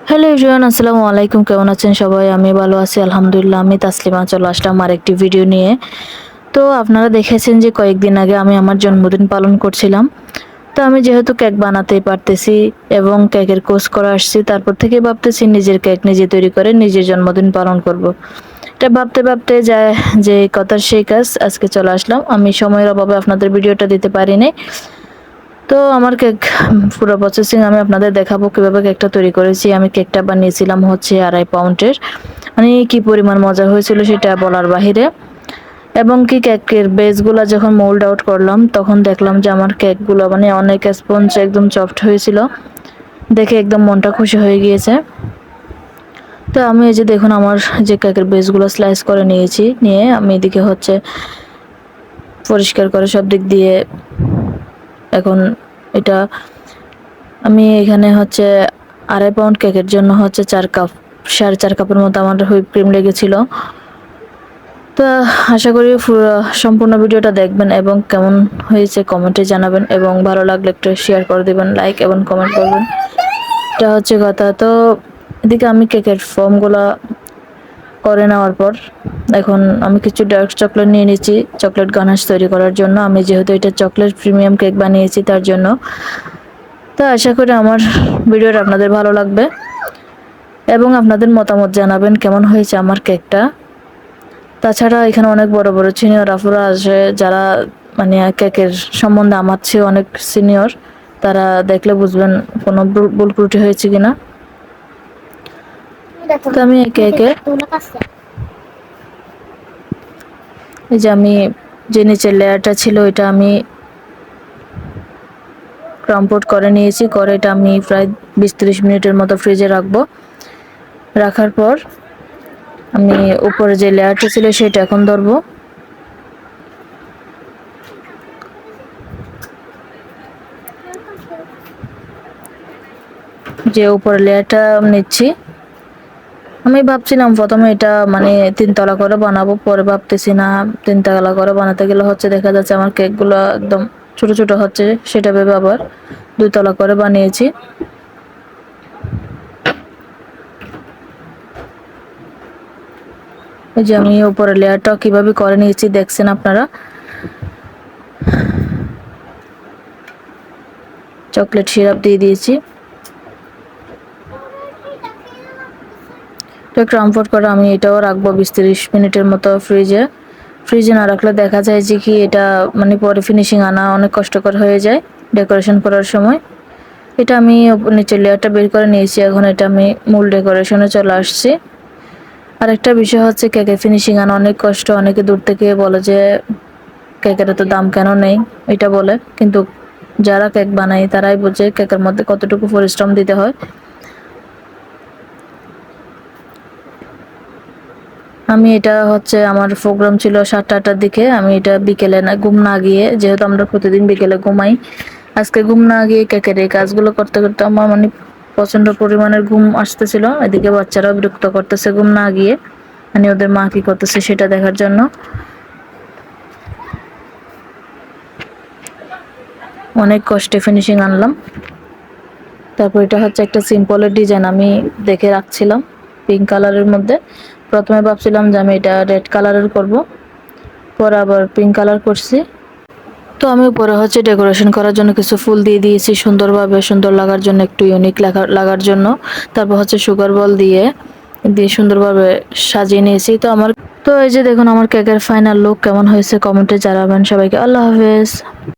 Hello everyone, আসসালামু আলাইকুম। কেমন আছেন সবাই? আমি ভালো আছি আলহামদুলিল্লাহ। আমি তাসলিমা চলে আসলাম আরেকটি ভিডিও নিয়ে। তো আপনারা দেখেছেন যে কয়েকদিন আগে আমি আমার জন্মদিন পালন করছিলাম। তো আমি যেহেতু কেক বানাতেই পারতেছি এবং কেকের কোর্স করে আসছি, তারপর থেকে ভাবতেছি নিজের কেক নিজে তৈরি করে নিজের জন্মদিন পালন করব। এটা ভাবতে ভাবতে যায় যে কথার সেই কাজ, আজকে চলে আসলাম। আমি সময়ের অভাবে আপনাদের ভিডিওটা দিতে পারিনি। তো আমার কেক পুরো প্রসেসিং আমি আপনাদের দেখাবো কিভাবে কেকটা তৈরি করেছি। আমি কেকটা বানিয়েছিলাম হচ্ছে 2.5 পাউন্ডের। মানে কি পরিমাণ মজা হয়েছিল সেটা বলার বাহিরে। এবং কি কেকের বেসগুলো যখন মোল্ড আউট করলাম তখন দেখলাম যে আমার কেকগুলো মানে অনেক স্পঞ্জ, একদম সফট হয়েছিল। দেখে একদম মনটা খুশি হয়ে গিয়েছে। তো আমি এই যে দেখুন আমার যে কেকের বেসগুলো স্লাইস করে নিয়েছি, নিয়ে আমি এদিকে হচ্ছে পরিষ্কার করে সব দিক দিয়ে এখন এটা আমি এখানে হচ্ছে 2.5 পাউন্ড কেকের জন্য হচ্ছে 4 কাপ, 4.5 কাপের মতো আমার হুইপ ক্রিম লেগেছিল। তো আশা করি সম্পূর্ণ ভিডিওটা দেখবেন এবং কেমন হয়েছে কমেন্টে জানাবেন, এবং ভালো লাগলে একটু শেয়ার করে দেবেন, লাইক এবং কমেন্ট করবেন। এটা হচ্ছে কথা। তো এদিকে আমি কেকের ফর্মগুলো করে নেওয়ার পর এখন আমি কিছু ডার্ক চকলেট নিয়ে নিচ্ছি চকলেট গানাশ তৈরি করার জন্য। আমি যেহেতু এটা চকলেট প্রিমিয়াম কেক বানিয়েছি তার জন্য। তো আশা করি আমার ভিডিওটা আপনাদের ভালো লাগবে এবং আপনাদের মতামত জানাবেন কেমন হয়েছে আমার কেকটা। তাছাড়া এখানে অনেক বড় বড় সিনিয়র আপুরা আছে যারা মানে কেকের সম্বন্ধে আমার চেয়ে অনেক সিনিয়র। তারা দেখলে বুঝবেন কোনো ভুল ত্রুটি হয়েছে কিনা। তো আমি একে একে এই যে আমি যে নিচের লেয়ারটা ছিল এটা আমি ক্রাম্পড করে নিয়েছি। করে এটা আমি প্রায় 20-30 মিনিটের মতো ফ্রিজে রাখবো। রাখার পর আমি উপরে যে লেয়ারটা ছিল সেটা এখন ধরবো। যে উপরে লেয়ারটা নিচ্ছি, আমি ভাবছিলাম প্রথমে এটা মানে 3 তলা করে বানাবো, পরে ভাবতেছি না 3 তলা করে বানাতে গেলে হচ্ছে দেখা যাচ্ছে আমার কেকগুলো একদম ছোট ছোট হচ্ছে, সেটা ভেবে আবার 2 তলা করে বানিয়েছি। এই যে আমি উপরে লেয়ারটা কিভাবে করে নিয়েছি দেখছেন আপনারা। চকলেট সিরাপ দিয়ে দিয়েছি। তো ক্রাম্পড করে আমি এটাও রাখবো 20-30 মিনিটের মতো ফ্রিজে। ফ্রিজে না রাখলে দেখা যায় যে কি এটা মানে পরে ফিনিশিং আনা অনেক কষ্টকর হয়ে যায় ডেকোরেশন করার সময়। এটা আমি নিচের লেয়ারটা বের করে নিয়েছি, এখন এটা আমি মূল ডেকোরেশনে চলে আসছি। আরেকটা বিষয় হচ্ছে কেকের ফিনিশিং আনা অনেক কষ্ট। অনেকে দূর থেকে বলে যে কেকের এত দাম কেন নেই এটা বলে, কিন্তু যারা কেক বানায় তারাই বোঝে কেকের মধ্যে কতটুকু পরিশ্রম দিতে হয়। আমি এটা হচ্ছে আমার প্রোগ্রাম ছিল 7টা-8টার দিকে। আমি এটা বিকেলে না ঘুম না গিয়ে, যেহেতু আমরা প্রতিদিন বিকেলে ঘুমাই, আজকে ঘুম না গিয়ে কেকের এই কাজগুলো করতে করতে আমার মানে প্রচন্ড পরিমাণের ঘুম আসতেছিল। এদিকে বাচ্চারাও বিরক্ত করতেছে ঘুম না গিয়ে, মানে ওদের মা কি করতেছে সেটা দেখার জন্য। অনেক কষ্টে ফিনিশিং আনলাম। তারপর এটা হচ্ছে একটা সিম্পলের ডিজাইন আমি দেখে রাখছিলাম পিঙ্ক কালারের মধ্যে। প্রথমে ভাবছিলাম যে আমি এটা রেড কালারের করব, পরে আবার পিঙ্ক কালার করছি। তো আমি উপরে হচ্ছে ডেকোরেশন করার জন্য কিছু ফুল দিয়ে দিয়েছি সুন্দরভাবে, সুন্দর লাগার জন্য, একটু ইউনিক লাগার জন্য। তারপর হচ্ছে সুগার বল দিয়ে সুন্দরভাবে সাজিয়ে নিয়েছি। তো এই যে দেখুন আমার কেকের ফাইনাল লুক কেমন হয়েছে কমেন্টে জানাবেন। সবাইকে আল্লাহ হাফেজ।